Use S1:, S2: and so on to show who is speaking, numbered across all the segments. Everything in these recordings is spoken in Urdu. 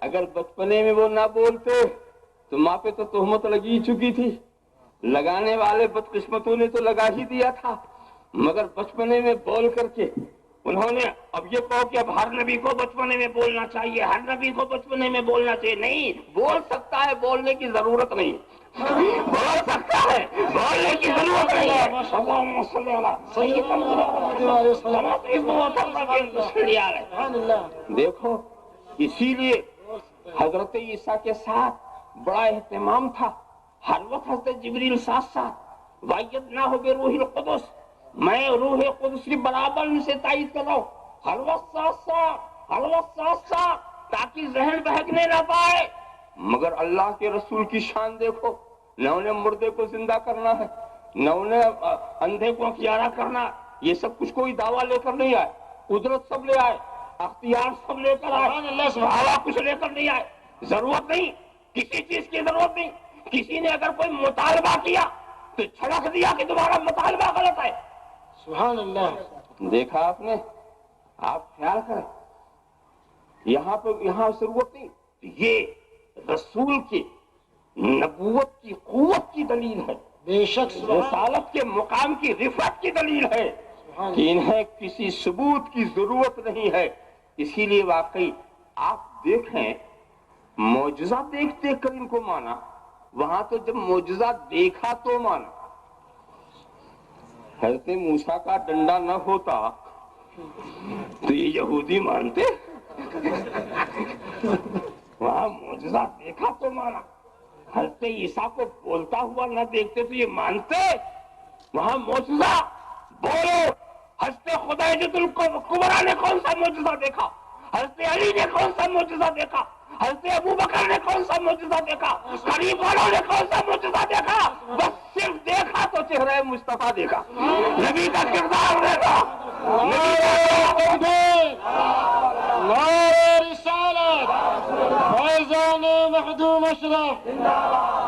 S1: اگر بچپنے میں وہ نہ بولتے تو ماں پہ تو تہمت لگی چکی تھی، لگانے والے بدقسمتوں نے تو لگا ہی دیا تھا، مگر بچپنے میں بول کر کے انہوں نے اب یہ کہو کہ اب ہر نبی کو بچپنے میں بولنا چاہیے، ہر نبی کو بچپنے میں بولنا چاہیے، نہیں، بول سکتا ہے، بولنے کی ضرورت نہیں، بول سکتا ہے، بولنے کی ضرورت نہیں ہے۔ دیکھو اسی لیے حضرت عیسیٰ کے ساتھ بڑا اہتمام تھا، ہر وقت حضرت جبریل ساتھ ساتھ، وَأَيَّدْنَاهُ بِرُوحِ الْقُدُسِ، میں روح قدس کی برابر ان سے تائید کر رہا ہوں، ہر وقت ساتھ ساتھ، ہر وقت ساتھ ساتھ، تاکہ ذہن بہکنے نہ پائے۔ مگر اللہ کے رسول کی شان دیکھو، نہ انہیں مردے کو زندہ کرنا ہے، نہ انہیں اندھے کو اختیارہ کرنا، یہ سب کچھ کوئی دعویٰ لے کر نہیں آئے، قدرت سب لے آئے، اختیار سب لے کر آئے، دعویٰ کچھ لے کر نہیں آئے، ضرورت نہیں، کسی چیز کی ضرورت نہیں، کسی نے اگر کوئی مطالبہ کیا تو چھڑک دیا کہ تمہارا مطالبہ غلط ہے۔
S2: سبحان اللہ۔
S1: دیکھا آپ نے، آپ خیال کریں، یہاں ضرورت نہیں، یہ رسول کی نبوت کی قوت کی دلیل ہے،
S2: بے شک
S1: رسالت کے مقام کی رفعت کی دلیل ہے کہ انہیں کسی ثبوت کی ضرورت نہیں ہے۔ اسی لیے واقعی آپ دیکھیں، معجزہ دیکھ دیکھ کر ان کو مانا، وہاں تو جب معجزہ دیکھا تو مانا۔ حضرت موسیٰ کا ڈنڈا نہ ہوتا تو یہ یہودی مانتے؟ وہاں معجزہ دیکھا تو مانا، حضرت عیسیٰ کو بولتا ہوا نہ دیکھتے تو یہ مانتے؟ وہاں معجزہ بولو، حضرت خدیجۃ الکبریٰ نے کون سا معجزہ دیکھا، حضرت علی نے کون سا معجزہ دیکھا، حضرت ابوبکر نے کون سا معجزہ دیکھا، قریب والوں نے کون سا معجزہ دیکھا؟ بس صرف دیکھا تو چہرہ مصطفیٰ دیکھا، نبی کا کردار دیکھا،
S2: فیضان مخدوم اشرف،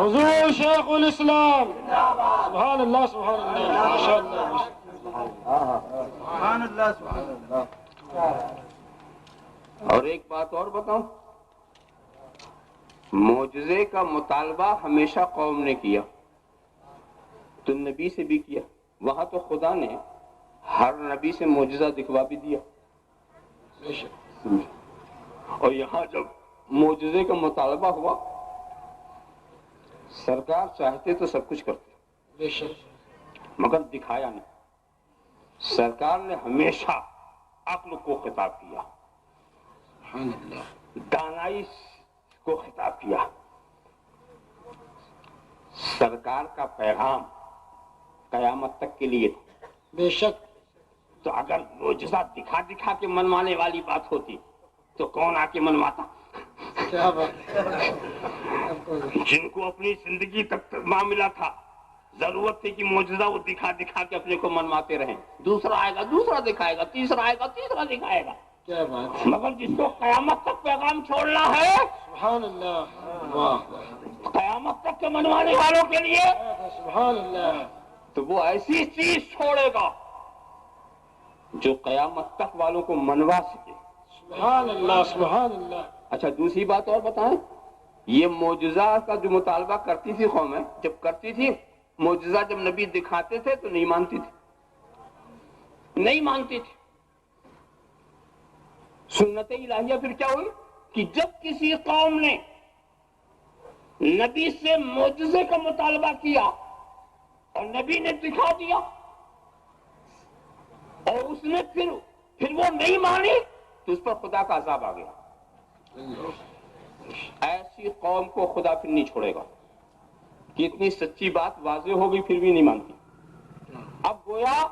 S2: حضور شیخ الاسلام، سبحان اللہ سبحان اللہ، ماشاء اللہ سبحان اللہ سبحان اللہ۔
S1: اور ایک بات اور بتاؤں، معجزے کا مطالبہ ہمیشہ قوم نے کیا تو نبی سے بھی کیا، وہاں تو خدا نے ہر نبی سے معجزہ دکھوا بھی دیا، اور یہاں جب معجزے کا مطالبہ ہوا، سرکار چاہتے تو سب کچھ کرتے مگر دکھایا نہیں۔ سرکار نے ہمیشہ عقل کو خطاب کیا، دانائی کو خطاب کیا۔ سرکار کا پیغام قیامت تک کے لیے،
S2: بے شک۔
S1: تو اگر معجزہ دکھا دکھا کے منوانے والی بات ہوتی تو کون آ کے منواتا؟
S2: کیا بات،
S1: جن کو اپنی زندگی تک معاملہ تھا، ضرورت تھی کہ معجزہ وہ دکھا دکھا کے اپنے کو منواتے رہیں، دوسرا آئے گا دوسرا دکھائے گا، تیسرا آئے گا تیسرا دکھائے گا،
S2: کیا بات،
S1: مگر جس کو قیامت تک پیغام چھوڑنا ہے،
S2: سبحان اللہ، واہ،
S1: قیامت تک کے منوانے والوں کے لیے،
S2: سبحان اللہ،
S1: تو وہ ایسی چیز چھوڑے گا جو قیامت تک والوں کو منوا سکے۔
S2: سبحان اللہ سبحان اللہ۔
S1: اچھا دوسری بات اور بتائیں، یہ معجزہ کا جو مطالبہ کرتی تھی قومیں، جب کرتی تھی معجزہ، جب نبی دکھاتے تھے تو نہیں مانتی تھی، نہیں مانتی تھی۔ سنت الہیہ پھر کیا ہوئی کہ جب کسی قوم نے نبی سے معجزے کا مطالبہ کیا اور نبی نے دکھا دیا اور اس نے پھر وہ نہیں مانی تو اس پر خدا کا عذاب آ گیا۔ ایسی قوم کو خدا پھر نہیں چھوڑے گا کہ اتنی سچی بات واضح ہو گئی پھر بھی نہیں مانتی۔ اب گویا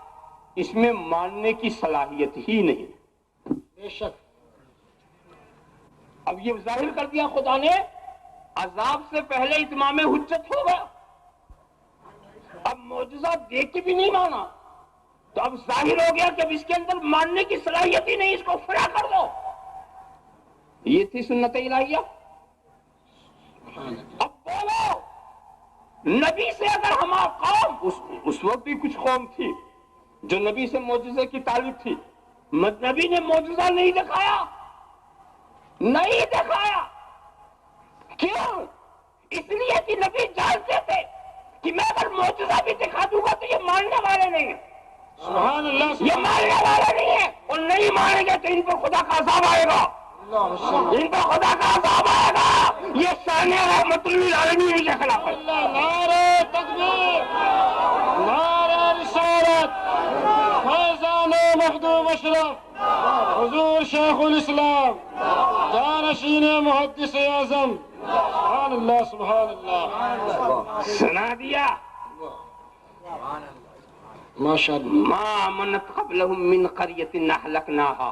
S1: اس میں ماننے کی صلاحیت ہی نہیں۔
S2: بے شک۔
S1: اب یہ ظاہر کر دیا خدا نے، عذاب سے پہلے اتمام حجت ہو گیا۔ اب معجزہ دیکھ کے بھی نہیں مانا تو اب ظاہر ہو گیا کہ اب اس کے اندر ماننے کی صلاحیت ہی نہیں، اس کو فنا کر دو۔ یہ تھی سنت الہیہ۔ اب بولو، نبی سے اگر ہمارا قوم، اس وقت بھی کچھ قوم تھی جو نبی سے معجزے کی طالب تھی، نبی نے معجزہ نہیں دکھایا، نہیں دکھایا، والے نہیں ہیں،
S2: سبحان اللہ
S1: یہ ماننے والے نہیں ہیں، اور نہیں مانیں گے تو ان پر خدا کا عذاب آئے گا، ان پر خدا کا عذاب آئے گا۔ یہ ثانیہ رحمت للعالمین کے خلاف ہے۔
S2: نعرہ تکبیر، نعرہ رسالت، فیضان مخدوم اشرف، حضور شیخ الاسلام، جانشین محدث اعظم، سبحان اللہ سبحان اللہ،
S1: سنا دیا
S2: ماشاء اللہ۔
S1: ما آمنت قبلهم من قریۃ اہلکناها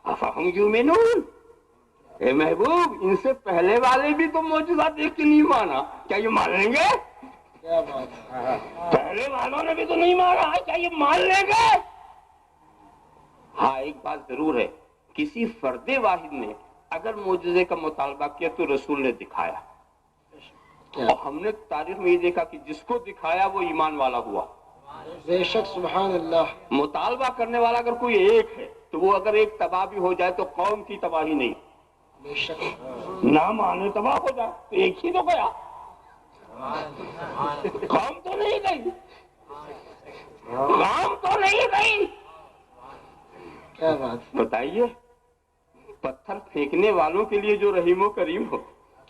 S1: افہم یؤمنون۔ اے محبوب، ان سے پہلے والے بھی تو معجزات دیکھ کے نہیں مانا، کیا یہ مان لیں گے؟
S2: کیا بات ہے،
S1: پہلے والوں نے بھی تو نہیں مانا، کیا یہ مان لیں گے؟ ہاں ایک بات ضرور ہے، کسی فرد واحد نے اگر معجزے کا مطالبہ کیا تو رسول نے دکھایا، اور ہم نے تاریخ میں یہ دیکھا کہ جس کو دکھایا وہ ایمان والا ہوا۔
S2: بے شک سبحان اللہ،
S1: مطالبہ کرنے والا اگر کوئی ایک ہے تو وہ اگر ایک تباہ بھی ہو جائے تو قوم کی تباہی نہیں،
S2: بے شک
S1: نہ مانے تباہ ہو جائے تو ایک ہی تو گیا، قوم تو نہیں گئی، قوم تو نہیں گئی۔
S2: کیا بات،
S1: بتائیے، پتھر پھینکنے والوں کے لیے جو رحیم و کریم ہو،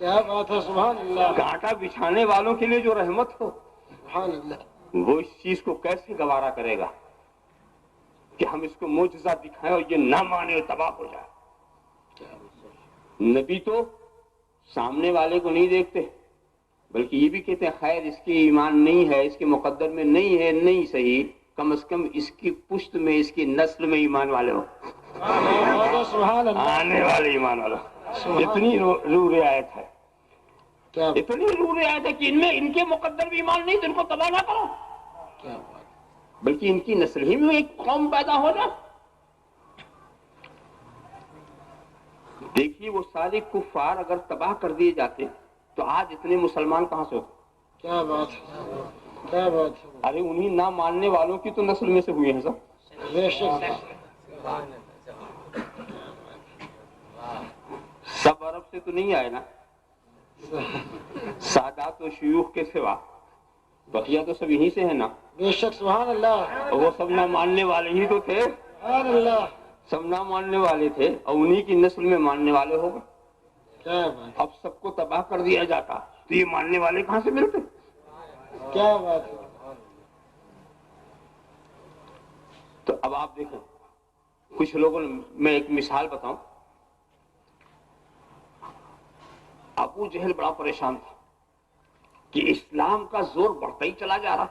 S2: کیا بات ہے، سبحان اللہ
S1: کانٹا بچھانے والوں کے لیے جو رحمت ہو،
S2: سبحان اللہ،
S1: وہ اس چیز کو کیسے گوارا کرے گا کہ ہم اس کو معجزہ دکھائیں اور یہ نہ مانے اور تباہ ہو جائے۔ نبی تو سامنے والے کو نہیں دیکھتے بلکہ یہ بھی کہتے ہیں خیر اس کی ایمان نہیں ہے، اس کے مقدر میں نہیں ہے، نہیں صحیح، کم از کم اس کی پشت میں، اس کی نسل میں ایمان والے ہو،
S2: سبحان اللہ،
S1: آنے والے ایمان والے ہو۔ اتنی روح رعایت ہے،
S2: کیا
S1: اتنی روح رعایت ہے کہ ان کے مقدر بھی ایمان نہیں تو ان کو تباہ نہ کرو،
S2: کیا بات،
S1: بلکہ ان کی نسل ہی میں ایک قوم پیدا ہو جائے۔ دیکھیے وہ سارے کفار اگر تباہ کر دیے جاتے تو آج اتنے مسلمان کہاں سے ہوتے؟
S2: کیا بات ہے، کیا بات ہے،
S1: ارے انہی نہ ماننے والوں کی تو نسل میں سے ہوئے ہیں سب۔
S2: بے شک
S1: سب عرب سے تو نہیں آئے نا، سادات و شیوخ کے سوا بقیہ تو سب یہیں سے ہے نا،
S2: بے شک سبحان اللہ،
S1: اور وہ سب نہ ماننے والے ہی تو تھے،
S2: سبحان اللہ،
S1: سب نہ ماننے والے تھے اور انہی کی نسل میں ماننے والے ہو گئے۔
S2: کیا بات،
S1: اب سب کو تباہ کر دیا جاتا تو یہ ماننے والے کہاں سے ملتے؟
S2: کیا بات ہے،
S1: تو اب آپ دیکھیں کچھ لوگوں نے، میں ایک مثال بتاؤں، ابو جہل بڑا پریشان تھا کہ اسلام کا زور بڑھتا ہی چلا جا رہا،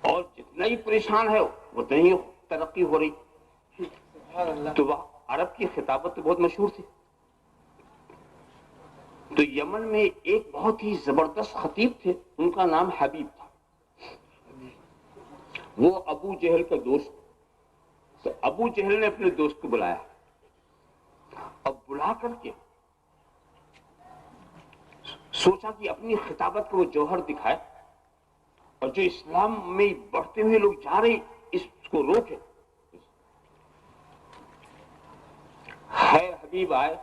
S1: اور جتنا ہی پریشان ہے اتنا ہی ترقی ہو رہی،
S2: سبحان اللہ،
S1: تو وہ عرب کی خطابت تو بہت مشہور تھی، تو یمن میں ایک بہت ہی زبردست خطیب تھے، ان کا نام حبیب تھا، وہ ابو جہل کا دوست، تو ابو جہل نے اپنے دوست کو بلایا، اب بلا کر کے سوچا کہ اپنی خطابت کو وہ جوہر دکھائے اور جو اسلام میں بڑھتے ہوئے لوگ جا رہے اس کو روکے۔ خیر حبیب آئے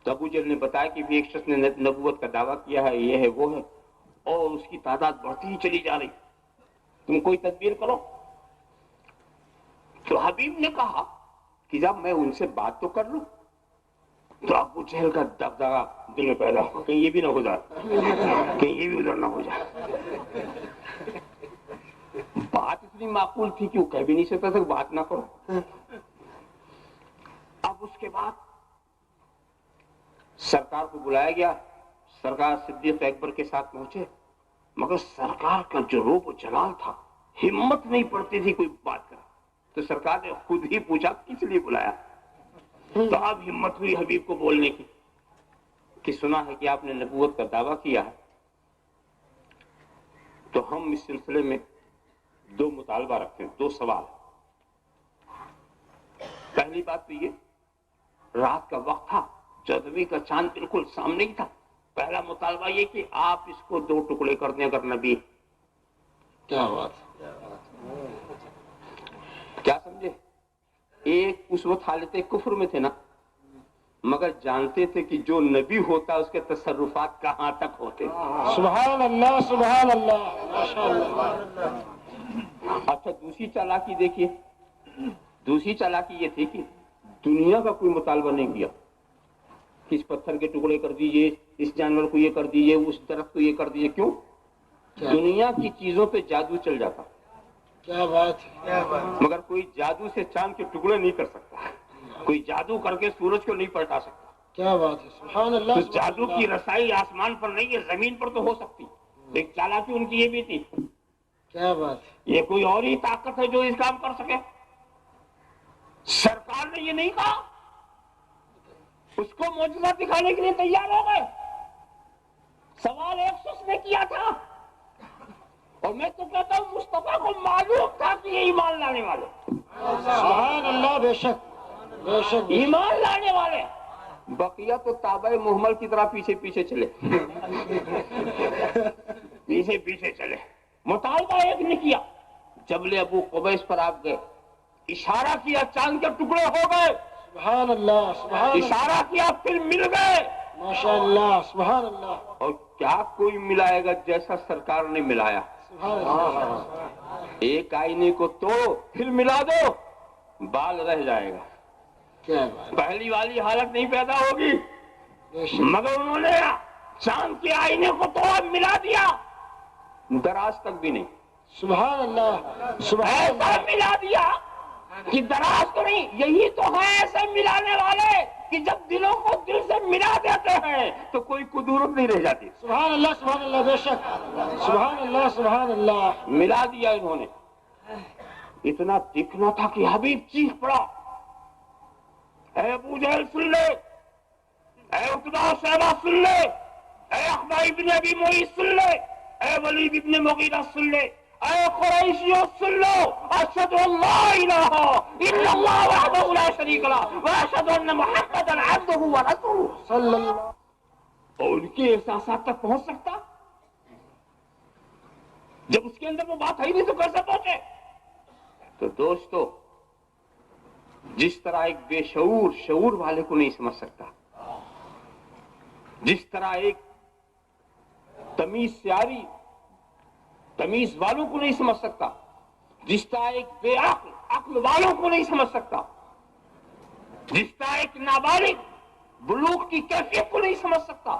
S1: تو ابو جہل نے بتایا کہ بھی ایک شخص نے نبوت کا دعویٰ کیا ہے، یہ ہے وہ ہے، اور اس کی تعداد بڑھتی ہی چلی جا رہی، تم کوئی تدبیر کرو۔ تو حبیب نے کہا کہ جب میں ان سے بات تو کر لوں، تو ابو جہل کا دغدغہ دل میں پیدا ہو، کہیں یہ بھی نہ ہو جائے، کہیں یہ بھی ادھر نہ ہو جائے۔ بات اتنی معقول تھی کہ وہ کہہ بھی نہیں سکتا تھا کہ بات نہ کرو۔ اب اس کے بعد سرکار کو بلایا گیا، سرکار صدیق اکبر کے ساتھ پہنچے، مگر سرکار کا جو روب و جلال تھا، ہمت نہیں پڑتی تھی کوئی بات کرے، تو سرکار نے خود ہی پوچھا کس لیے بلایا، تو اب ہمت ہوئی حبیب کو بولنے کی کہ سنا ہے کہ آپ نے نبوت کا دعویٰ کیا ہے، تو ہم اس سلسلے میں دو مطالبہ رکھتے ہیں، دو سوال۔ پہلی بات تو یہ، رات کا وقت تھا، چودھویں کا چاند بالکل سامنے ہی تھا، پہلا مطالبہ یہ کہ آپ اس کو دو ٹکڑے کر دیں اگر نبی،
S2: کیا بات،
S1: کیا سمجھے؟ ایک اس وقت حالت کفر میں تھے نا، مگر جانتے تھے کہ جو نبی ہوتا اس کے تصرفات کہاں تک ہوتے.
S2: سبحان اللہ سبحان اللہ ماشاء اللہ.
S1: اچھا دوسری چالاکی دیکھیے. دوسری چالاکی یہ تھی کہ دنیا کا کوئی مطالبہ نہیں کیا. اس پتھر کے ٹکڑے کر دیجئے، اس جانور کو یہ کر دیجئے، اس درخت کو یہ کر دیجئے. کیوں؟ دنیا کی چیزوں پہ جادو چل جاتا.
S2: کیا بات ہے.
S1: مگر کوئی جادو سے چاند کے ٹکڑے نہیں کر سکتا، کوئی جادو کر کے سورج کو نہیں پلٹا سکتا.
S2: کیا بات ہے. سبحان اللہ.
S1: تو جادو کی رسائی آسمان پر نہیں ہے، زمین پر تو ہو سکتی. ایک چالاکی ان کی یہ بھی تھی.
S2: کیا بات ہے.
S1: یہ کوئی اور ہی طاقت ہے جو اس کام کر سکے. سرکار نے یہ نہیں کہا، اس کو معجزہ دکھانے کے لیے تیار ہو گئے. سوال 100 نے کیا تھا، اور میں تو کہتا ہوں مصطفیٰ کو معلوم تھا کہ یہ ایمان لانے والے.
S2: سبحان اللہ. بے شک بے شک.
S1: ایمان لانے والے. بقیہ تو تابع محمل کی طرح پیچھے پیچھے چلے، پیچھے پیچھے چلے. مطالبہ ایک نے کیا. جبل ابو قبیس پر آپ گئے، اشارہ کیا، چاند کے ٹکڑے ہو گئے.
S2: سبحان اللہ سبحان اللہ.
S1: اشارہ کیا، پھر مل گئے.
S2: ماشاء اللہ سبحان اللہ.
S1: اور کیا کوئی ملائے گا جیسا سرکار نے ملایا؟
S2: سبحان اللہ.
S1: ایک آئینے کو توڑو پھر ملا دو، بال رہ جائے گا.
S2: کیا بات.
S1: پہلی والی حالت نہیں پیدا ہوگی.
S2: بے شک.
S1: مگر انہوں نے چاند کے آئینے کو توڑا، ملا دیا، دراز تک بھی نہیں.
S2: سبحان اللہ سبحان
S1: ایسا
S2: اللہ.
S1: ملا دیا کہ دراز تو نہیں. یہی تو ہے ایسے ملانے والے کہ جب دلوں کو دل سے ملا دیتے ہیں تو کوئی قدورت نہیں رہ جاتی.
S2: سبحان اللہ سبحان اللہ. بے شک. سبحان اللہ سبحان اللہ.
S1: ملا دیا انہوں نے. اتنا دکھنا تھا کہ حبیب چیخ پڑا، اے ابو جہل سن لے، اے عتبہ و شیبہ سن لے، اے عقبہ ابن ابی معیط سن لے، اے ولید ابن مغیرہ سن لے، اے قریشیوں سن لو، اشہد ان لا الہ الا اللہ وحدہ لا شریک لہ واشہد ان محمدا عبدہ ورسولہ.
S2: صلی اللہ.
S1: اور ان کے احساسات تک پہنچ سکتا جب اس کے اندر وہ بات ہے نہیں تو کیسے پہنچے؟ تو دوستو، جس طرح ایک بے شعور شعور والے کو نہیں سمجھ سکتا، جس طرح ایک تمیز سیاری تمیز والوں کو نہیں سمجھ سکتا، جس طرح ایک بے عقل عقل والوں کو نہیں سمجھ سکتا، جس طرح ایک نابالغ بلوغ کی کیفیت کو نہیں سمجھ سکتا،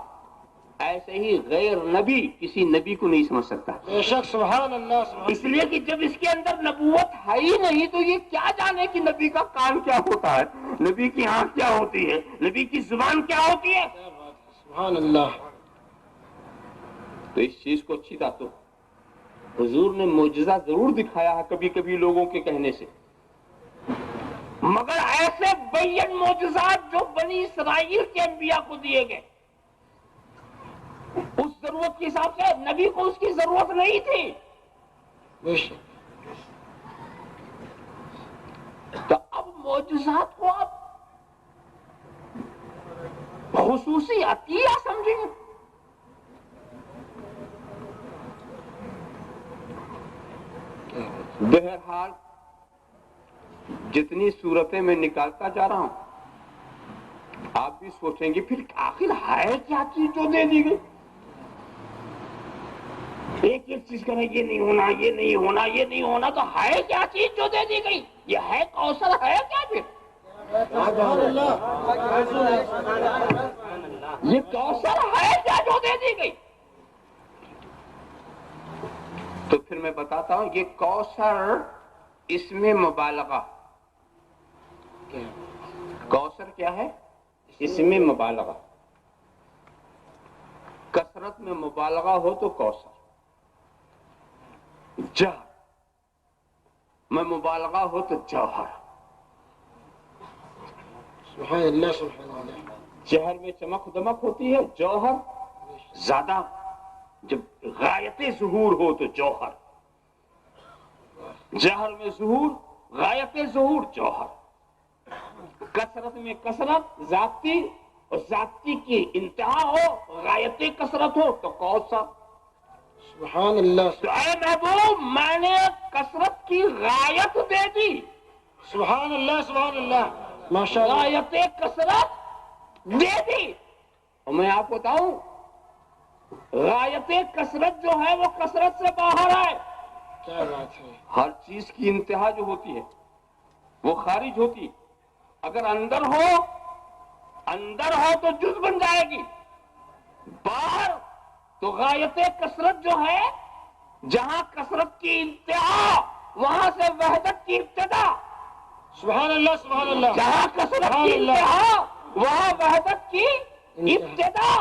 S1: ایسے ہی غیر نبی کسی نبی کو نہیں سمجھ سکتا.
S2: بے شک. سبحان اللہ سبحان.
S1: اس لیے کہ جب اس کے اندر نبوت ہے ہی نہیں تو یہ کیا جانے کہ نبی کا کان کیا ہوتا ہے، نبی کی آنکھ کیا ہوتی ہے، نبی کی زبان کیا ہوتی ہے.
S2: سبحان اللہ.
S1: تو اس چیز کو اچھی طرح تو حضور نے معجزہ ضرور دکھایا ہے کبھی کبھی لوگوں کے کہنے سے، مگر ایسے بین معجزات جو بنی اسرائیل کے انبیاء کو دیے گئے، اس ضرورت کے حساب سے نبی کو اس کی ضرورت نہیں تھی.
S2: بے شک.
S1: تو اب معجزات کو آپ خصوصی عطیہ سمجھیں گے. بہرحال جتنی صورتیں میں نکالتا جا رہا ہوں آپ بھی سوچیں گے پھر آخر ہے کیا چیز جو دے دی گئی. ایک ایک چیز کریں، یہ نہیں ہونا، یہ نہیں ہونا، یہ نہیں ہونا، تو ہے کیا چیز جو دے دی گئی؟ یہ ہے کوثر ہے کیا پھر؟
S2: سبحان اللہ.
S1: یہ کوثر ہے کیا جو دے دی گئی؟ تو پھر میں بتاتا ہوں، یہ کوثر اس میں مبالغہ. کوثر کیا ہے؟ اس میں مبالغہ. کثرت میں مبالغہ ہو تو کوثر. جہر میں مبالغہ ہو تو جوہر.
S2: سبحان اللہ سبحان اللہ.
S1: جہر میں چمک دمک ہوتی ہے، جوہر زیادہ جب غایت ظہور ہو تو جوہر. جہر میں ظہور، غایت ظہور، جوہر. کثرت میں کثرت ذاتی، اور ذاتی کی انتہا ہو، غایت کثرت ہو تو کوثر.
S2: سبحان اللہ.
S1: تو اے محبوب میں نے کثرت کی غایت دے دی.
S2: سبحان اللہ سبحان اللہ. ماشاء اللہ.
S1: غایت کثرت دے دی. اور میں آپ کو بتاؤں غایت کثرت جو ہے وہ کثرت سے باہر ہے.
S2: کیا بات ہے.
S1: ہر چیز کی انتہا جو ہوتی ہے وہ خارج ہوتی. اگر اندر ہو تو جز بن جائے گی، باہر تو غایت کثرت جو ہے، جہاں کثرت کی انتہا وہاں سے وحدت کی ابتدا.
S2: سبحان اللہ سبحان اللہ.
S1: جہاں کثرت کی انتہا وہاں وحدت کی ابتدا.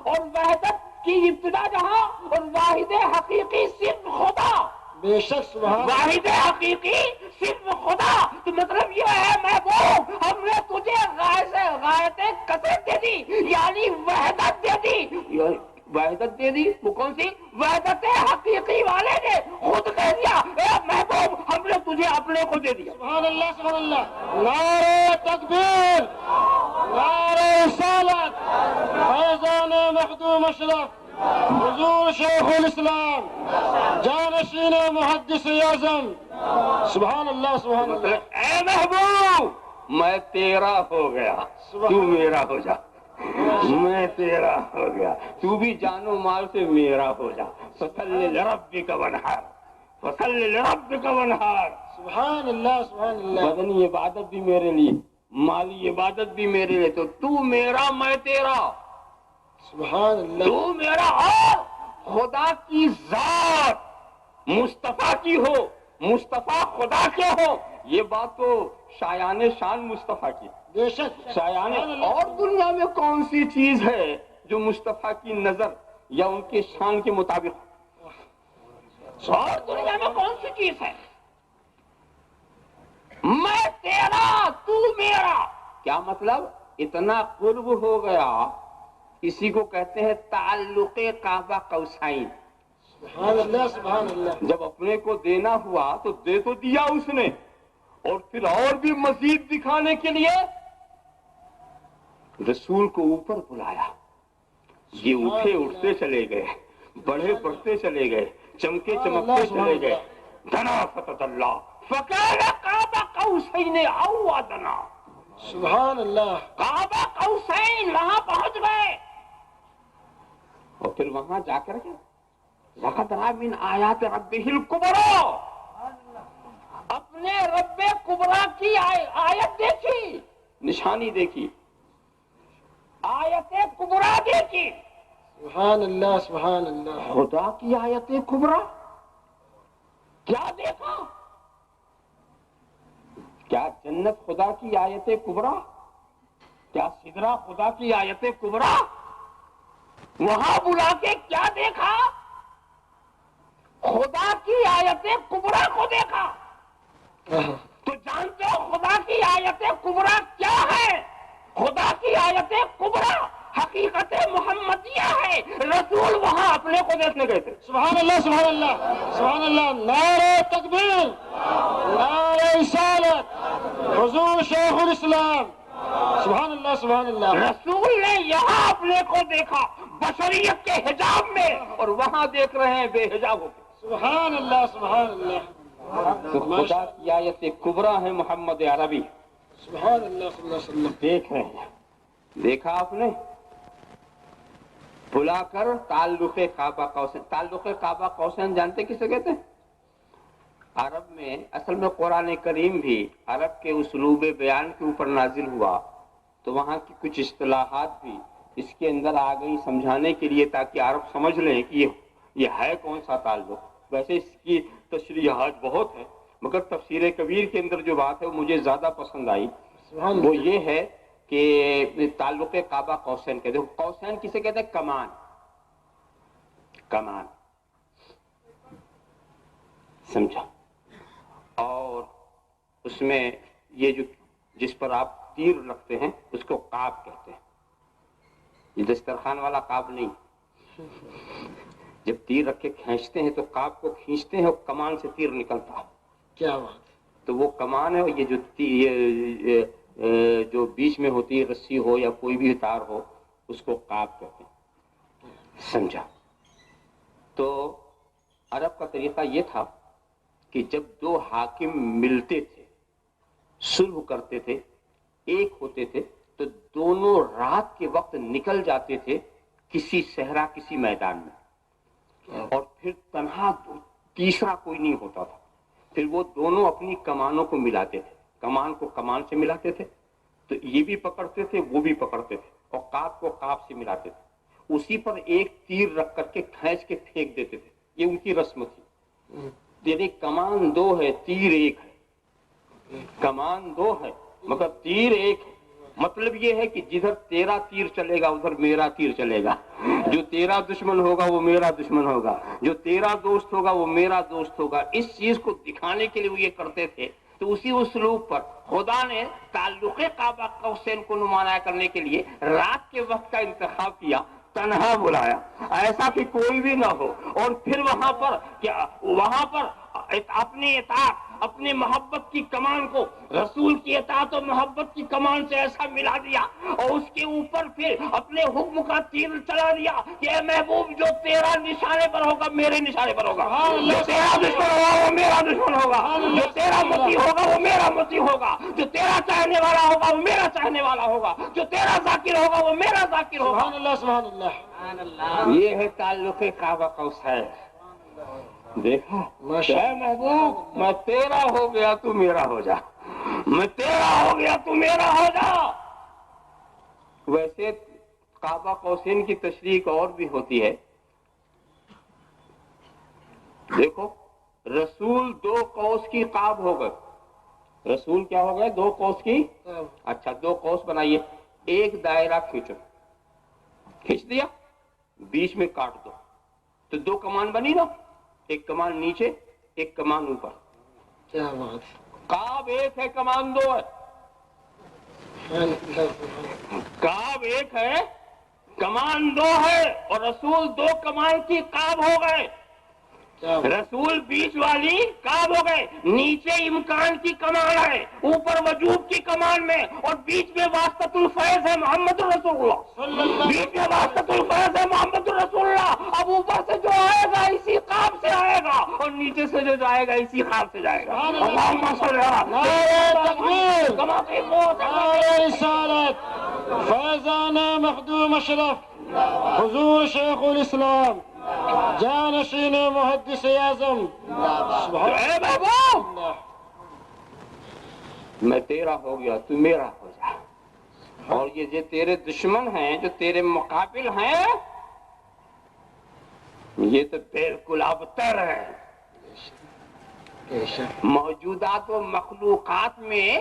S1: اور وحدت کی ابتدا جہاں، اور واحد حقیقی صرف خدا.
S2: بے شک سبحان.
S1: واحد حقیقی صرف خدا. تو مطلب یہ ہے محبوب ہم نے تجھے غایت کثرت دے دی، یعنی وحدت دے دی. وحدت دے دی، وہ کون سی؟ وحدت حقیقی والے نے خود کہہ دیا اے محبوب ہم نے تجھے اپنے کو دے دیا.
S2: سبحان اللہ سبحان اللہ. نعرہ تکبیر، نعرہ رسالت، فیضان مخدوم اشرف حضور شیخ الاسلام جانشین محدث اعظم. سبحان اللہ سبحان اللہ.
S1: اے محبوب میں تیرا ہو گیا، تو میرا ہو جا. میں تیرا ہو گیا، تو بھی جان و مال سے میرا ہو جا. فصلی لربک وانحر، فصلی لربک وانحر.
S2: سبحان اللہ سبحان اللہ.
S1: بدنی عبادت بھی میرے لیے، مالی عبادت بھی میرے لیے. تو میرا میں تیرا،
S2: سبحان اللہ.
S1: تو میرا. اور خدا کی ذات مصطفیٰ کی ہو، مصطفیٰ خدا کے ہو، یہ بات تو شایان شان مصطفیٰ کی.
S2: بے شک
S1: شایان. اور دنیا میں کون سی چیز ہے جو مصطفیٰ کی نظر یا ان کے شان کے مطابق؟ اور دنیا میں کون سی چیز ہے؟ میں تیرا تو میرا. کیا مطلب؟ اتنا قرب ہو گیا. اسی کو کہتے ہیں تعلق قاب قوسین.
S2: سبحان اللہ سبحان اللہ.
S1: جب اپنے کو دینا ہوا تو دے تو دیا اس نے، اور پھر اور بھی مزید دکھانے کے لیے رسول کو اوپر بلایا. یہ اٹھتے چلے گئے، بڑھے بڑھتے چلے گئے، چمکے چمکتے چلے گئے. دنا فتت اللہ فکان قاب قوسین او ادنا.
S2: سبحان اللہ.
S1: قاب قوسین وہاں پہنچ گئے. اور پھر وہاں جا کر کے لقد رأى من آیات ربہ الکبریٰ، اپنے رب کبریٰ کی آیت دیکھی، نشانی دیکھی، آیت کبریٰ دیکھی.
S2: سبحان اللہ سبحان اللہ.
S1: خدا کی آیت کبریٰ کیا دیکھا؟ کیا جنت خدا کی آیت کبریٰ؟ کیا سدرہ خدا کی آیت کبریٰ؟ وہاں بلا کے کیا دیکھا؟ خدا کی آیت کبریٰ کو دیکھا. تو جانتے ہو خدا کی آیت کبریٰ کیا ہے؟ خدا کی آیت کبریٰ حقیقت محمدیہ ہے. رسول وہاں اپنے کو دیکھنے گئے تھے.
S2: سبحان اللہ سبحان اللہ سبحان اللہ. نعرہ تکبیر، نعرہ رسالت حضور شیخ الاسلام. سبحان اللہ سبحان اللہ.
S1: رسول نے یہاں اپنے کو دیکھا بشریت کے حجاب میں، اور وہاں دیکھ رہے ہیں بے حجاب ہو کے.
S2: سبحان اللہ سبحان اللہ.
S1: تو خدا کی آیت کبریٰ ہے محمد عربی.
S2: سبحان اللہ صلی اللہ علیہ وسلم.
S1: دیکھ رہے ہیں. دیکھا آپ نے؟ بلا کر تعلق کعبہ قوسین. تعلق کعبہ قوسین جانتے کسے کہتے ہیں؟ عرب میں اصل میں قرآن کریم بھی عرب کے اسلوب بیان کے اوپر نازل ہوا، تو وہاں کی کچھ اصطلاحات بھی اس کے اندر آ گئی سمجھانے کے لیے، تاکہ عرب سمجھ لیں کہ یہ ہے کون سا تعلق. ویسے اس کی تشریحات بہت ہیں، مگر تفسیر کبیر کے اندر جو بات ہے وہ مجھے زیادہ پسند آئی. وہ یہ ہے کہ تعلق کعبہ قوسین کہتے ہیں. قوسین کسے کہتے ہیں؟ کمان. کمان سمجھا. اور اس میں یہ جو جس پر آپ تیر رکھتے ہیں اس کو قاب کہتے ہیں. یہ دسترخوان والا قاب نہیں. جب تیر رکھ کے کھینچتے ہیں تو قاب کو کھینچتے ہیں اور کمان سے تیر نکلتا ہے.
S2: کیا بات.
S1: تو وہ کمان ہے. یہ جو بیچ میں ہوتی ہے رسی ہو یا کوئی بھی تار ہو اس کو قاب کہتے ہیں. سمجھا. تو عرب کا طریقہ یہ تھا کہ جب دو حاکم ملتے تھے، صلح کرتے تھے، ایک ہوتے تھے، تو تو دونوں رات کے وقت نکل جاتے تھے کسی صحرا کسی میدان میں، اور پھر تنہا تیسرا کوئی نہیں ہوتا تھا، پھر وہ دونوں اپنی کمانوں کو ملاتے تھے، کمان کو کمان سے ملاتے تھے، تو یہ بھی پکڑتے تھے وہ بھی پکڑتے تھے، اور کاپ کو کاپ سے ملاتے تھے، اسی پر ایک تیر رکھ کر کے کھینچ کے پھینک دیتے تھے، یہ ان کی رسم تھی۔ یعنی کمان دو ہے تیر ایک ہے، کمان دو ہے مگر تیر ایک ہے، مطلب یہ ہے کہ جدھر تیرا تیر چلے گا ادھر میرا تیر چلے گا، جو تیرا دشمن ہوگا وہ میرا دشمن ہوگا، جو تیرا دوست ہوگا وہ میرا دوست ہوگا۔ اس چیز کو دکھانے کے لیے وہ یہ کرتے تھے، تو اسی اسلوب پر خدا نے تعلق کعبہ قوسین کو نمایاں کرنے کے لیے رات کے وقت کا انتخاب کیا، تنہا بلایا، ایسا کہ کوئی بھی نہ ہو، اور پھر وہاں پر اپنی اطاعت، اپنی محبت کی کمان کو رسول کی اطاعت و محبت کی کمان سے ایسا ملا دیا، اور اس کے اوپر پھر اپنے حکم کا تیر چلا دیا کہ اے محبوب جو تیرا نشانے پر ہوگا میرے نشانے پر ہوگا، جو تیرا دشمن ہوگا وہ میرا دشمن ہوگا، جو تیرا متی ہوگا وہ میرا متی ہوگا، جو تیرا چاہنے والا ہوگا وہ میرا چاہنے والا ہوگا، جو تیرا ذاکر ہوگا وہ میرا ذاکر ہوگا۔
S2: سبحان اللہ سبحان اللہ۔
S1: یہ ہے تعلق کعبہ قوسین۔ دیکھا اے محبوب میں تیرا ہو گیا تو میرا ہو جا، میں تیرا ہو گیا تو میرا ہو جا۔ ویسے کعبہ قوسین کی تشریح اور بھی ہوتی ہے، دیکھو رسول دو قوس کی قاب ہو گئے، رسول کیا ہو گئے؟ دو قوس کی، اچھا دو قوس بنائیے، ایک دائرہ کھینچو، کھینچ دیا، بیچ میں کاٹ دو تو دو کمان بنی نا، ایک کمان نیچے ایک کمان اوپر،
S2: کیا بات،
S1: کعب ایک ہے کمان دو ہے، کعب ایک ہے کمان دو ہے، اور رسول دو کمان کی کعب ہو گئے، رسول بیچ والی کعب ہو گئے، نیچے امکان کی کمان ہے، اوپر وجوب کی کمان میں، اور بیچ میں واسطۃ الفیض ہے محمد رسول اللہ، بیچ میں واسطۃ الفیض ہے محمد رسول اللہ۔ اب اوپر سے جو آئے گا اسی قاب سے آئے گا، اور نیچے سے جو جائے گا اسی قاب سے جائے گا۔ اللہم صل علی
S2: نعرہ تکبیر،
S1: کما کی موت،
S2: نعرہ رسالت، فیضان مخدوم اشرف، حضور شیخ الاسلام، جانشین محدث اعظم،
S1: اے محبوب میں تیرا ہو گیا تو میرا ہو جا، اور یہ جو تیرے دشمن ہیں جو تیرے مقابل ہیں یہ تو بالکل ابتر ہے۔ موجودات و مخلوقات میں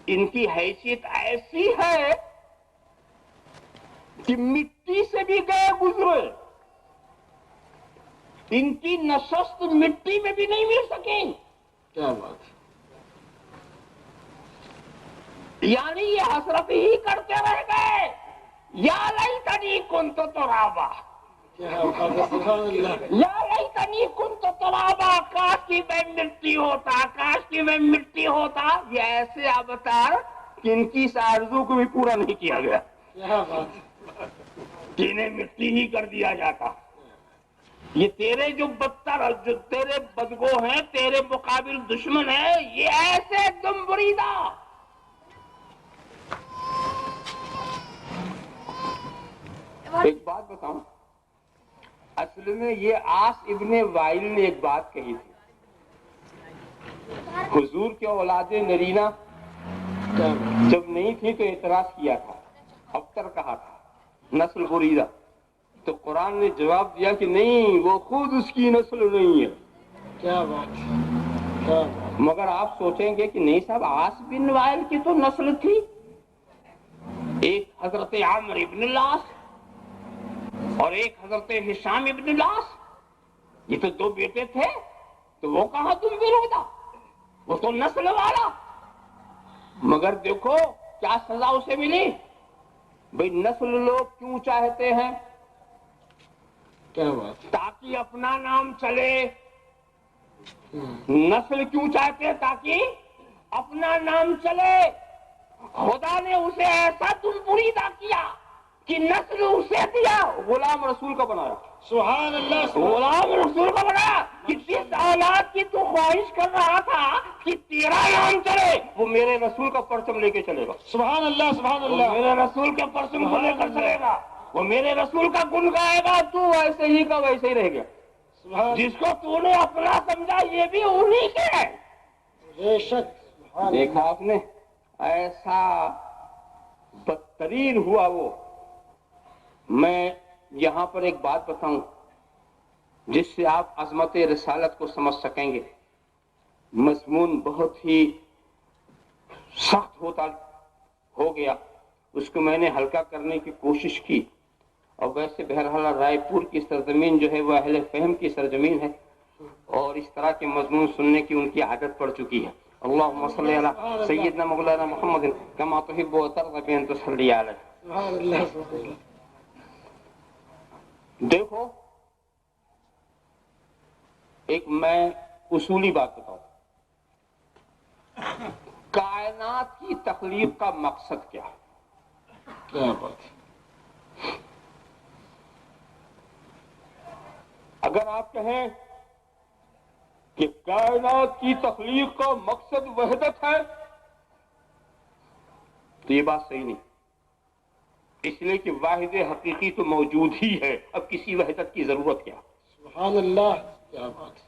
S1: ان کی حیثیت ایسی ہے کہ مٹی سے بھی گئے گزرے، ان کی نشست مٹی میں بھی نہیں مل سکیں،
S2: کیا بات،
S1: یعنی یہ حسرت ہی کرتے رہ گئے، یا لیتنی کنت ترابا،
S2: کیا بات، سبحان اللہ،
S1: یا لیتنی کنت ترابا، کاش کی میں مٹی ہوتا، کاش کی میں مٹی ہوتا۔ یہ ایسے ابتار کہ ان کی اس آرزو کو بھی پورا نہیں کیا گیا،
S2: کیا بات،
S1: کہ انہیں مٹی ہی کر دیا جاتا۔ یہ تیرے جو بدتر جو تیرے بدگو ہیں، تیرے مقابل دشمن ہیں، یہ ایسے دم بریدہ۔ ایک بات بتاؤں، اصل میں یہ آس ابن وائل نے ایک بات کہی تھی، حضور کے اولاد نرینہ جب نہیں تھی تو اعتراض کیا تھا، ابتر کہا تھا، نسل بریدہ، تو قرآن نے جواب دیا کہ نہیں وہ خود اس کی نسل نہیں ہے۔
S2: کیا بات، کیا بات،
S1: مگر آپ سوچیں گے کہ نہیں صاحب عاص بن وائل کی تو نسل تھی، ایک حضرت عمرو ابن العاص اور ایک حضرت ہشام ابن العاص، یہ تو دو بیٹے تھے، تو وہ کہاں تم برودا، وہ تو نسل والا۔ مگر دیکھو کیا سزا اسے ملی، بھئی نسل لوگ کیوں چاہتے ہیں؟
S2: کیا بات،
S1: تاکہ اپنا نام چلے۔ نسل کیوں چاہتے ہیں؟ تاکہ اپنا نام چلے۔ خدا نے اسے ایسا تم بریدہ کیا کہ نسل اسے دیا، غلام رسول کا بنایا،
S2: سبحان اللہ،
S1: غلام رسول کا بنایا، کہ جس اولاد کی تو خواہش کر رہا تھا کہ تیرا نام چلے، وہ میرے رسول کا پرچم لے کے چلے گا.
S2: سبحان اللہ سبحان
S1: وہ
S2: اللہ.
S1: میرے رسول کے پرچم کو لے کر چلے گا، وہ میرے رسول کا گن گائے گا، تو ویسے ہی کا ویسے ہی رہ گیا. جس کو تو نے اپنا سمجھا یہ بھی انہی کے ہے.
S2: بے شک.
S1: دیکھا آپ نے ایسا بدترین ہوا وہ. میں یہاں پر ایک بات بتاؤں جس سے آپ عظمت رسالت کو سمجھ سکیں گے. مضمون بہت ہی سخت ہو گیا، اس کو میں نے ہلکا کرنے کی کوشش کی. اور ویسے بہرحال رائے پور کی سرزمین جو ہے وہ اہل فہم کی سرزمین ہے، اور اس طرح کے مضمون سننے کی ان کی عادت پڑ چکی ہے. اللہم صلی علی سیدنا مولانا محمد کما تحب و ترضى بأن تصلی علیہ.
S2: سبحان اللہ سبحان اللہ.
S1: دیکھو ایک میں اصولی بات بتاؤں. کائنات کی تخلیق کا مقصد کیا ہے؟
S2: کیا بات ہے.
S1: اگر آپ کہیں کہ کائنات کی تخلیق کا مقصد وحدت ہے تو یہ بات صحیح نہیں، اس لیے کہ واحد حقیقی تو موجود ہی ہے، اب کسی وحدت کی ضرورت کیا.
S2: سبحان اللہ. کیا بات ہے.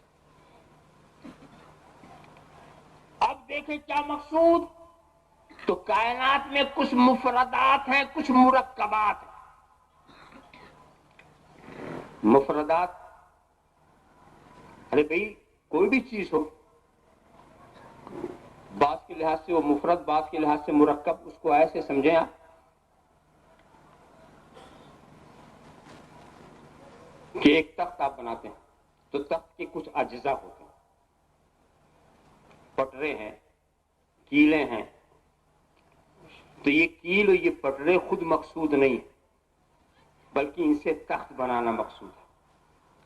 S1: اب دیکھیں کیا مقصود. تو کائنات میں کچھ مفردات ہیں، کچھ مرکبات ہیں. مفردات، ارے بھئی کوئی بھی چیز ہو، بعض کے لحاظ سے وہ مفرد، بعض کے لحاظ سے مرکب. اس کو ایسے سمجھیں آپ کہ ایک تخت آپ بناتے ہیں تو تخت کے کچھ اجزاء ہوتے ہیں، پٹرے ہیں، کیلیں ہیں. تو یہ کیل اور یہ پٹرے خود مقصود نہیں بلکہ ان سے تخت بنانا مقصود ہے.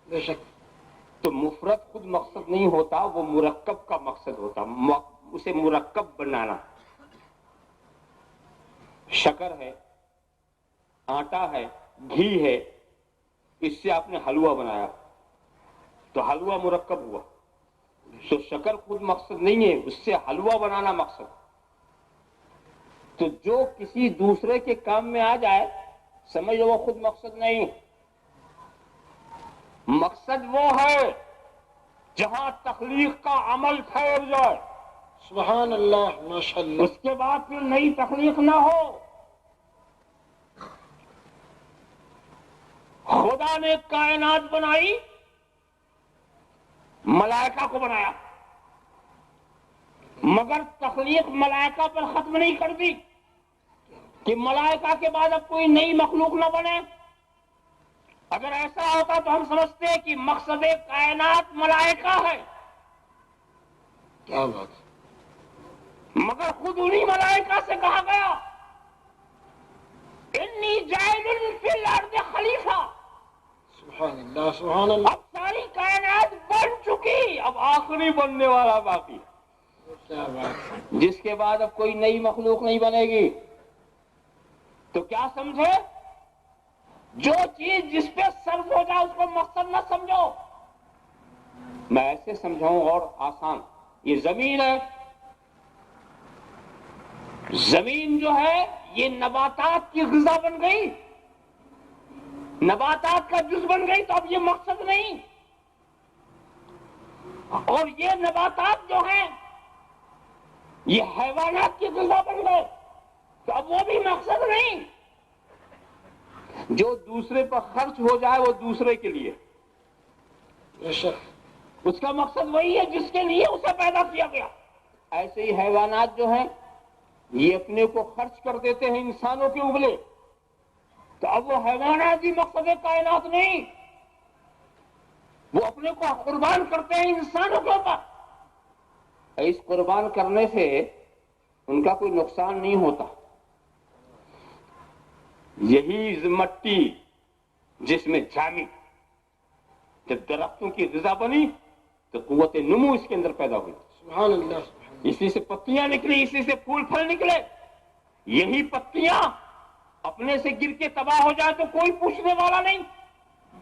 S2: بے شک.
S1: تو مفرد خود مقصد نہیں ہوتا، وہ مرکب کا مقصد ہوتا، اسے مرکب بنانا. شکر ہے، آٹا ہے، گھی ہے، اس سے آپ نے حلوہ بنایا تو حلوہ مرکب ہوا. تو شکر خود مقصد نہیں ہے، اس سے حلوہ بنانا مقصد. تو جو کسی دوسرے کے کام میں آ جائے سمجھ لو وہ خود مقصد نہیں. مقصد وہ ہے جہاں تخلیق کا عمل ٹھہر جائے،
S2: سبحان اللہ. ماشاء اللہ.
S1: اس کے بعد پھر نئی تخلیق نہ ہو. خدا نے کائنات بنائی، ملائکہ کو بنایا، مگر تخلیق ملائکہ پر ختم نہیں کر دی کہ ملائکہ کے بعد اب کوئی نئی مخلوق نہ بنے. اگر ایسا ہوتا تو ہم سمجھتے ہیں کہ مقصد کائنات ملائکہ ہے.
S2: کیا بات.
S1: مگر خود انہی ملائکہ سے کہا گیا انی جاعل فی الارض خلیفہ.
S2: سبحان اللہ سبحان اللہ.
S1: اب ساری کائنات بن چکی، اب آخری بننے والا باقی،
S2: کیا بات.
S1: جس کے بعد اب کوئی نئی مخلوق نہیں بنے گی. تو کیا سمجھے، جو چیز جس پہ صرف ہو جائے اس کو مقصد نہ سمجھو. میں ایسے سمجھاؤں اور آسان. یہ زمین ہے، زمین جو ہے یہ نباتات کی غذا بن گئی، نباتات کا جز بن گئی، تو اب یہ مقصد نہیں. اور یہ نباتات جو ہیں یہ حیوانات کی غذا بن گئے، تو اب وہ بھی مقصد نہیں. جو دوسرے پر خرچ ہو جائے وہ دوسرے کے لیے،
S2: بے شک.
S1: اس کا مقصد وہی ہے جس کے لیے اسے پیدا کیا گیا. ایسے ہی حیوانات جو ہیں یہ اپنے کو خرچ کر دیتے ہیں انسانوں کے اگلے، تو اب وہ حیوانات بھی مقصد کائنات نہیں، وہ اپنے کو قربان کرتے ہیں انسانوں کے اوپر. اس قربان کرنے سے ان کا کوئی نقصان نہیں ہوتا. یہی مٹی جس میں جامی، جب درختوں کی غذا بنی تو قوت نمو اس کے اندر پیدا ہوئی.
S2: سبحان اللہ.
S1: اسی سے پتیاں نکلی، اسی سے پھول پھل نکلے. یہی پتیاں اپنے سے گر کے تباہ ہو جائے تو کوئی پوچھنے والا نہیں،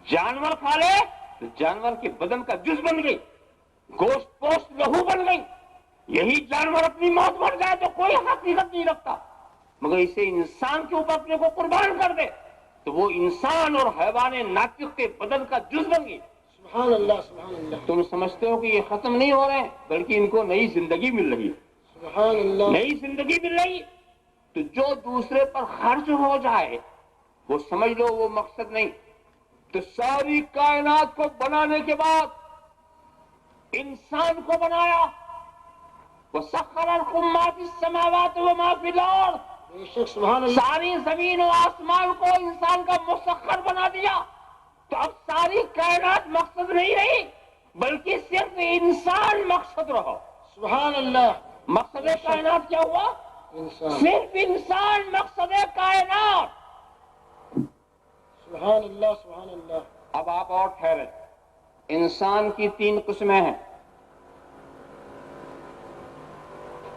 S1: جانور کھا لے تو جانور کے بدن کا جز بن گئی، گوشت پوست لہو بن گئی. یہی جانور اپنی موت مر جائے تو کوئی حقیقت نہیں رکھتا، مگر اسے انسان کے اوپر اپنے کو قربان کر دے تو وہ انسان اور حیوان ناطق کے بدن کا جز بن گئی.
S2: سبحان اللہ سبحان اللہ.
S1: تم سمجھتے ہو کہ یہ ختم نہیں ہو رہے ہیں، بلکہ ان کو نئی زندگی مل رہی ہے.
S2: سبحان اللہ.
S1: نئی زندگی مل رہی. تو جو دوسرے پر خرچ ہو جائے وہ سمجھ لو وہ مقصد نہیں. تو ساری کائنات کو بنانے کے بعد انسان کو بنایا. وَسَخَّرَ لَكُم مَّا فِي السَّمَاوَاتِ وَمَا فِي الْأَرْضِ.
S2: بے شک سبحان اللہ.
S1: ساری زمین و آسمان کو انسان کا مسخر بنا دیا. تو اب ساری کائنات مقصد نہیں رہی، بلکہ صرف انسان مقصد رہا.
S2: سبحان اللہ.
S1: مقصد کائنات کیا ہوا؟
S2: انسان.
S1: صرف انسان مقصد کائنات.
S2: سبحان اللہ سبحان اللہ.
S1: اب آپ اور ٹھہرے. انسان کی 3 قسمیں ہیں: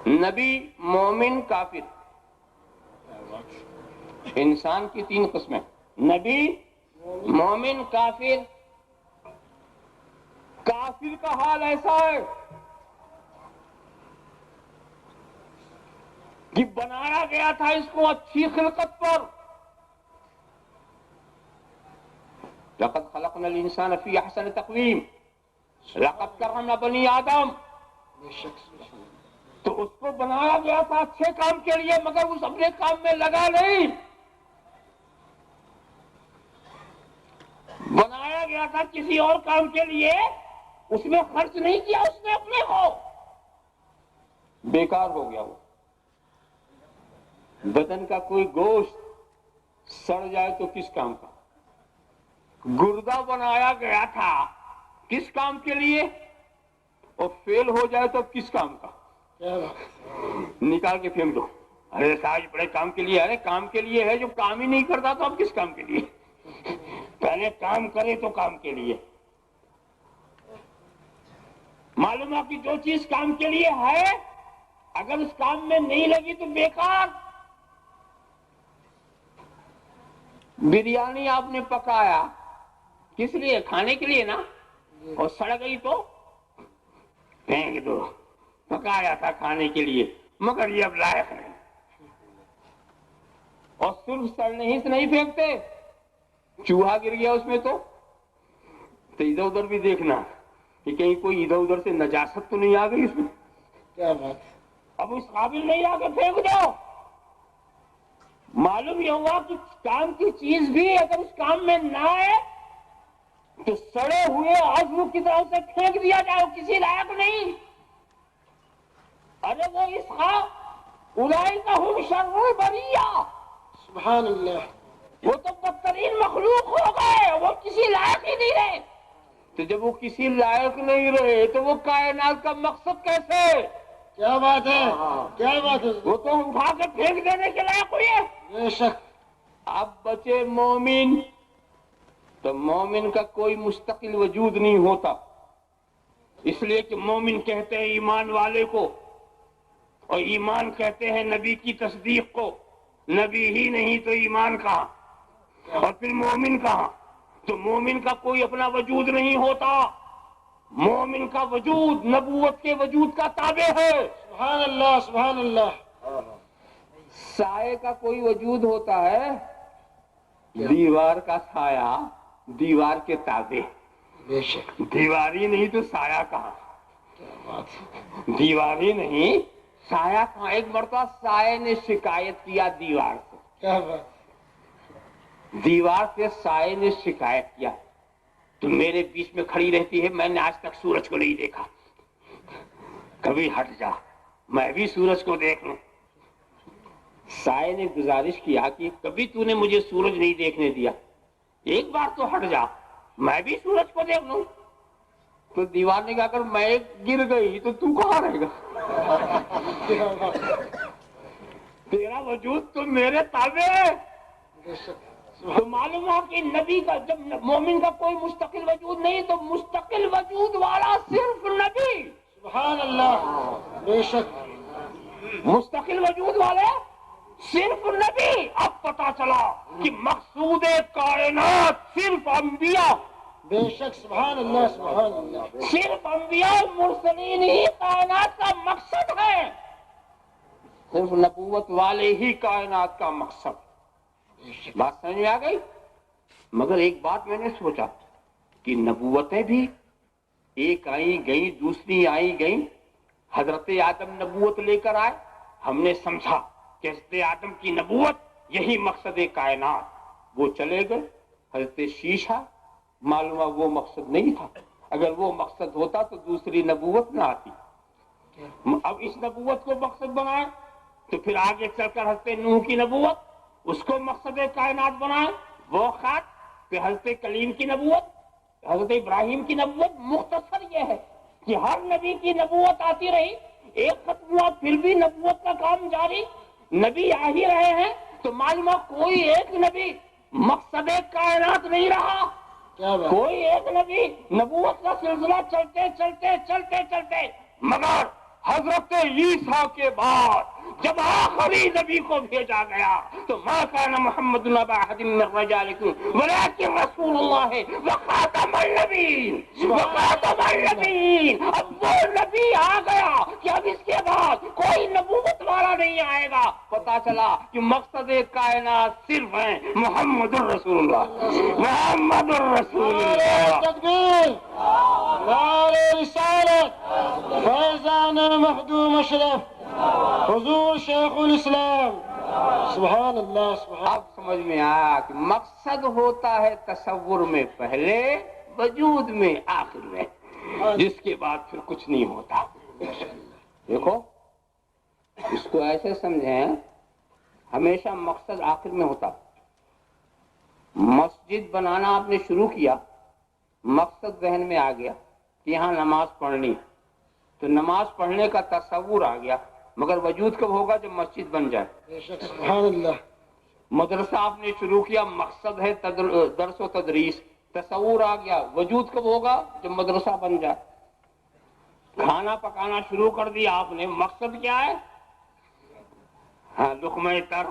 S1: نبی، مومن، کافر. انسان کی 3 قسمیں: نبی، مومن، کافر. کافر کا حال ایسا ہے کہ بنایا گیا تھا اس کو اچھی خلقت پر. لقد خلقنا الانسان فی احسن تقویم، لقد کرمنا بنی آدم.
S2: بے شک.
S1: تو اس کو بنایا گیا تھا اچھے کام کے لیے، مگر اس اپنے کام میں لگا نہیں. بنایا گیا تھا کسی اور کام کے لیے، اس میں خرچ نہیں کیا اس نے اپنے کو، بیکار ہو گیا. وہ بدن کا کوئی گوشت سڑ جائے تو کس کام کا؟ گردہ بنایا گیا تھا کس کام کے لیے، اور فیل ہو جائے تو کس کام کا؟ نکال کے پھینک دو. ارے صاحب بڑے کام کے لیے. ارے کام کے لیے ہے، جو کام ہی نہیں کرتا تو اب کس کام کے لیے؟ پہلے کام کرے تو کام کے لیے. معلوم ہے کہ جو چیز کام کے لیے ہے اگر اس کام میں نہیں لگی تو بیکار. بریانی آپ نے پکایا کس لیے؟ کھانے کے لیے نا. اور سڑ گئی تو پھینک دو. پکایا تھا کھانے کے لیے مگر یہ اب لائق نہیں. اور صرف سڑنے ہی سے نہیں پھینکتے، چوہا گر گیا اس میں تو ادھر ادھر بھی دیکھنا کہ کہیں کوئی ادھر ادھر سے نجاست تو نہیں آ گئی اس میں.
S2: کیا بات.
S1: اب اس قابل نہیں آ کے پھینک دو. معلوم یہ ہوا کہ کام کی چیز بھی اگر اس کام میں نہ آئے تو سڑے ہوئے عزم کی طرف سے پھینک دیا جائے، کسی لائق نہیں. ارے وہ اسحاق اولئک ہم شر البریہ.
S2: سبحان اللہ.
S1: وہ تو بدترین مخلوق ہو گئے، وہ کسی لائق ہی نہیں رہے. تو جب وہ کسی لائق نہیں رہے تو وہ کائنات کا مقصد کیسے؟
S2: کیا بات ہے کیا بات ہے.
S1: وہ تو اٹھا کے پھینک دینے کے لائق ہوئی ہے.
S2: بے شک.
S1: اب بچے مومن. تو مومن کا کوئی مستقل وجود نہیں ہوتا، اس لیے کہ مومن کہتے ہیں ایمان والے کو، اور ایمان کہتے ہیں نبی کی تصدیق کو. نبی ہی نہیں تو ایمان کہاں، اور پھر مومن کہاں؟ تو مومن کا کوئی اپنا وجود نہیں ہوتا. مومن کا وجود نبوت کے وجود کا تابع ہے.
S2: سبحان اللہ سبحان اللہ.
S1: سائے کا کوئی وجود ہوتا ہے، دیوار کا سایہ دیوار کے تابع.
S2: بے شک.
S1: دیوار ہی نہیں تو سایہ کہاں؟
S2: کیا بات.
S1: دیوار ہی نہیں سایہ کہاں؟ ایک مرتبہ سائے نے شکایت کیا دیوار سے.
S2: کیا بات.
S1: دیوار سے سائے نے شکایت کیا تو میرے بیچ میں کھڑی رہتی ہے، میں نے آج تک سورج کو نہیں دیکھا، کبھی ہٹ جا میں بھی سورج کو دیکھ لوں. سائے نے گزارش کیا کہ کبھی تو نے مجھے سورج نہیں دیکھنے دیا، ایک بار تو ہٹ جا میں بھی سورج کو دیکھ لوں. تو دیوار نے کہا اگر میں گر گئی تو تو کہاں رہے گا؟ تیرا وجود تو میرے تابع ہے. تو معلوم ہو کہ نبی کا جب مومن کا کوئی مستقل وجود نہیں تو مستقل وجود والا صرف نبی.
S2: سبحان اللہ. بے شک.
S1: مستقل وجود والے صرف نبی. اب پتا چلا کہ مقصود کائنات صرف انبیاء
S2: بے شک سبحان اللہ سبحان اللہ.
S1: صرف انبیاء مرسلین ہی کائنات کا مقصد ہے، صرف نبوت والے ہی کائنات کا مقصد. بات سمجھ میں آ گئی؟ مگر ایک بات میں نے سوچا کہ نبوتیں بھی ایک آئی گئی دوسری آئی گئی. حضرت آدم نبوت لے کر آئے، ہم نے سمجھا کہ حضرت آدم کی نبوت یہی مقصد کائنات، وہ چلے گئے. حضرت شیشہ معلوم وہ مقصد نہیں تھا، اگر وہ مقصد ہوتا تو دوسری نبوت نہ آتی. اب اس نبوت کو مقصد بنائے تو پھر آگے چل کر حضرت نوح کی نبوت اس کو مقصد کائنات بنائے، وہ خط پھر حضرت کلیم کی نبوت، حضرت ابراہیم کی نبوت. مختصر یہ ہے کہ ہر نبی کی نبوت آتی رہی، ایک ختم ہوا پھر بھی نبوت کا کام جاری. نبی آ ہی رہے ہیں تو معلوم کوئی ایک نبی مقصد کائنات نہیں رہا. کوئی ایک نبی نبوت کا سلسلہ چلتے چلتے چلتے چلتے، مگر حضرت عیسیٰ کے بعد جب آخری نبی کو بھیجا گیا تو ما کان محمد نبا احد من رجالکم ولکن رسول اللہ وخاتم النبیین وخاتم النبیین. اب وہ نبی آ گیا کہ اب اس کے بعد کوئی نبوت والا نہیں آئے گا. پتا چلا کہ مقصد کائنات صرف ہے محمد الرسول اللہ، محمد الرسول اللہ.
S2: تکبیر، نعرہ رسالت، فیضان مخدوم اشرف، حضور شیخ الاسلام. سبحان اللہ سبحان.
S1: اب سمجھ میں آیا کہ مقصد ہوتا ہے تصور میں پہلے، وجود میں آخر میں، جس کے بعد پھر کچھ نہیں ہوتا. دیکھو اس کو ایسے سمجھیں، ہمیشہ مقصد آخر میں ہوتا. مسجد بنانا آپ نے شروع کیا، مقصد ذہن میں آ گیا کہ یہاں نماز پڑھنی، تو نماز پڑھنے کا تصور آ گیا، مگر وجود کب ہوگا؟ جب مسجد بن جائے.
S2: بے شک سبحان اللہ.
S1: مدرسہ آپ نے شروع کیا، مقصد ہے درس و تدریس، تصور آ گیا، وجود کب ہوگا؟ جب مدرسہ بن جائے. کھانا پکانا شروع کر دیا آپ نے، مقصد کیا ہے؟ ہاں، لقمہ تر.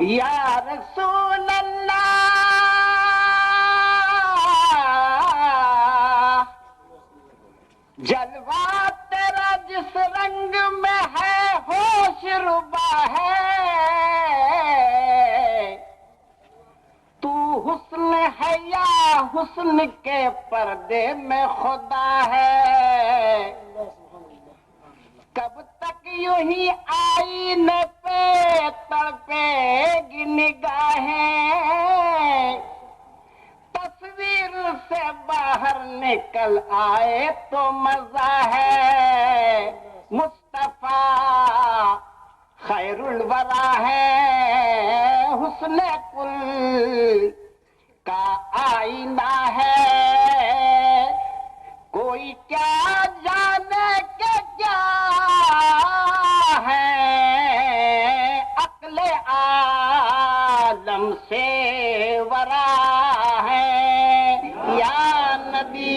S1: یا رسول اللہ جلوہ تیرا جس رنگ میں ہے ہوش ربا ہے، تو حسن ہے یا حسن کے پردے میں خدا ہے. کب تک یوں ہی آئینے پہ تڑپے گی نگاہیں، تصویر سے باہر نکل آئے تو مزہ ہے. مصطفیٰ خیر الورا ہے، حسن کل کا آئینہ ہے. کوئی کیا جانے کہ کیا ہے، عقل عالم سے ورا ہے. یا نبی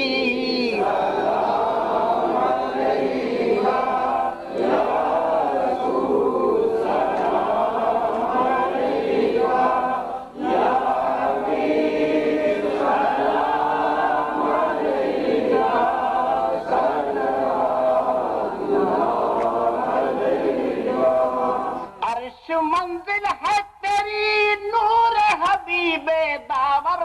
S1: منزل ہے تیری نور حبیب داور،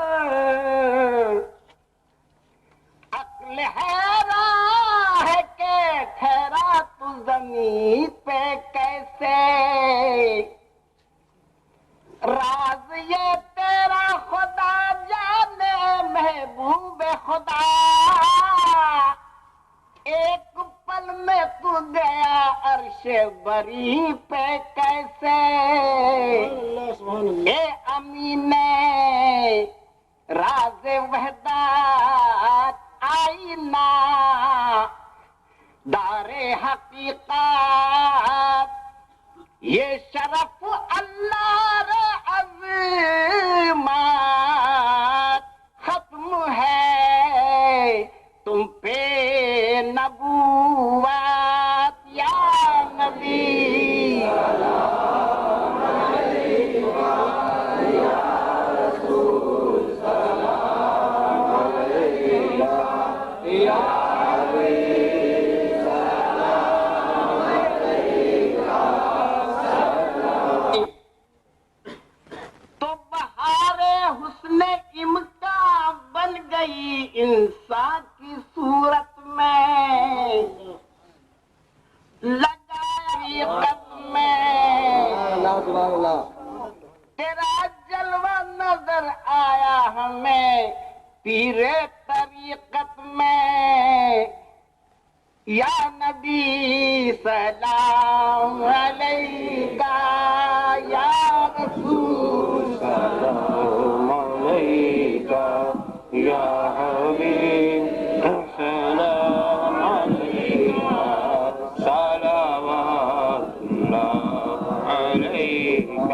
S1: عقل حیران ہے کہ ٹھہرا تو زمین پہ کیسے. راز یہ تیرا خدا جانے محبوب خدا، ایک پل میں تو گیا عرش بری پہ کیسے. اے امین راز وحدت آئینہ دار حقیقت یہ شرف اللہ عظمت ختم ہے تم پہ نبوت یا نبی انسان کی صورت میں لگائی قدم تیرا جلوہ نظر آیا ہمیں پیر طریقت میں یا نبی سلام علیکہ یا رسول سلام علیکہ یا حبیب سلام علیکہ صلوات اللہ علیکہ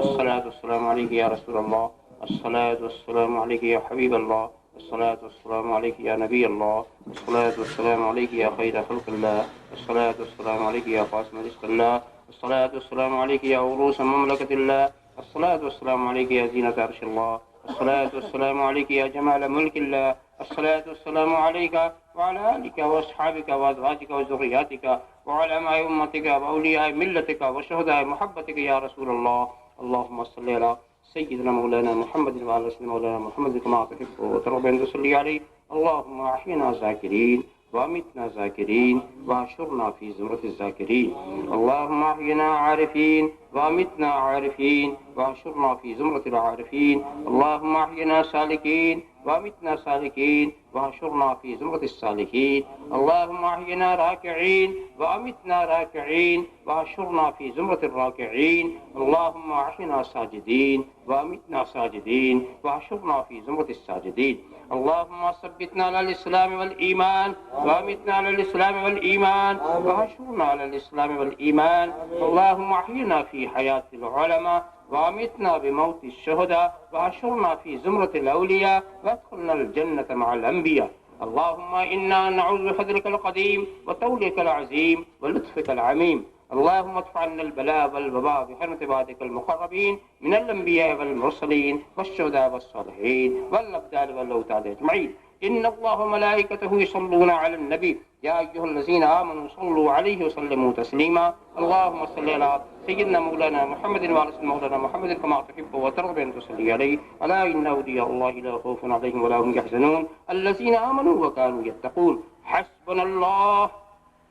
S1: الصلاة والسلام علیکہ یا رسول اللہ الصلاة والسلام علیکہ یا حبیب اللہ الصلاة والسلام علیکہ یا نبی اللہ الصلاة والسلام علیکہ یا خیر خلق اللہ الصلاة والسلام علیکہ یا قاسم رزق اللہ الصلاة والسلام علیکہ یا عروس مملکت اللہ الصلاة والسلام علیکہ یا زینت عرش اللہ الصلاة والسلام عليك يا جمال ملك الله الصلاة والسلام عليك وعلى آلك وأصحابك وأزواجك وذرياتك وعلى أمة أمتك وأولياء ملتك وشهداء محبتك يا رسول الله اللهم صل على سيدنا مولانا محمد وعلى سيدنا مولانا محمد كما تحب وترضى أن تصلي عليه اللهم أحينا ذاكرين وأمتنا ذاكرين وأحشرنا في زمرة الذاكرين اللهم أحينا عارفين وأمتنا عارفين وأحشرنا في زمرة العارفين اللهم أحينا سالكين وأمتنا سالكين وأحشرنا في زمرة السالكين اللهم أحينا راكعين وأمتنا راكعين وأحشرنا في زمرة الراكعين اللهم أحينا ساجدين وأمتنا ساجدين وأحشرنا في زمرة الساجدين اللهم ثبتنا على الإسلام والإيمان وأمتنا على الإسلام والإيمان وأحشرنا على الإسلام والإيمان اللهم أحينا في حياة العلماء وأمتنا بموت الشهداء وأحشرنا في زمرة الأولياء وادخلنا الجنة مع الأنبياء اللهم إنا نعوذ بفضلك القديم وطولك العظيم ولطفك العميم اللهم ادفع عنا البلاء والوباء بحرمة عبادك المقربين من الأنبياء والمرسلين والشهداء والصالحين والأبدال والأوتاد أجمعين إن الله وملائكته يصلون على النبي يا أيها الذين آمنوا صلوا عليه وسلموا تسليما اللهم صل على سيدنا مولانا محمد وعلى سيدنا مولانا محمد كما تحب وترضى أن تصلي عليه ألا إن أولياء الله لا خوف عليهم ولا هم يحزنون الذين آمنوا وكانوا يتقون حسبنا الله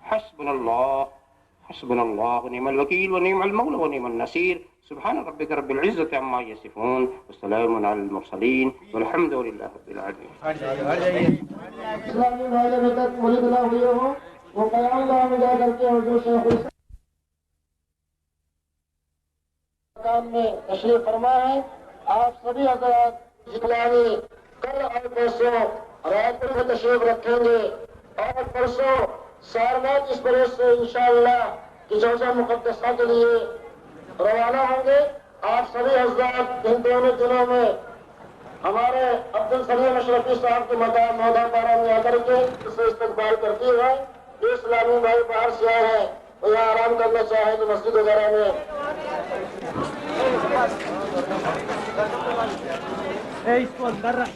S1: حسبنا الله حسبنا الله ونعم الوكيل ونعم المولى ونعم النصير سبحان ربك رب العزة عما يصفون وسلام على المرسلين والحمد لله رب العالمين.
S2: اسلامی بھائی ابھی تک ملک نہ ہوئے ہوں وہ قیام گاہ میں جا کر کے حضور شیخ الاسلام میں تشریف فرما ہے. آپ سبھی حضرات اسلامی کل اور پرسوں رات کو تشریف رکھیں گے اور پرسوں سارناتھ اس بروز سے انشاءاللہ کی جوزہ مقدسہ کے لیے روانہ ہوں گے. آپ سبھی حضرات ان دونوں دنوں میں ہمارے عبدالسلیم اشرفی صاحب کے مقام مہدہ پارہ میں آ کر کے اسے استقبال کرتی ہے. جو اسلامی بھائی باہر سے آئے ہیں وہ یہاں آرام کرنا چاہیں تو مسجد وغیرہ میں اس کو اندر رکھ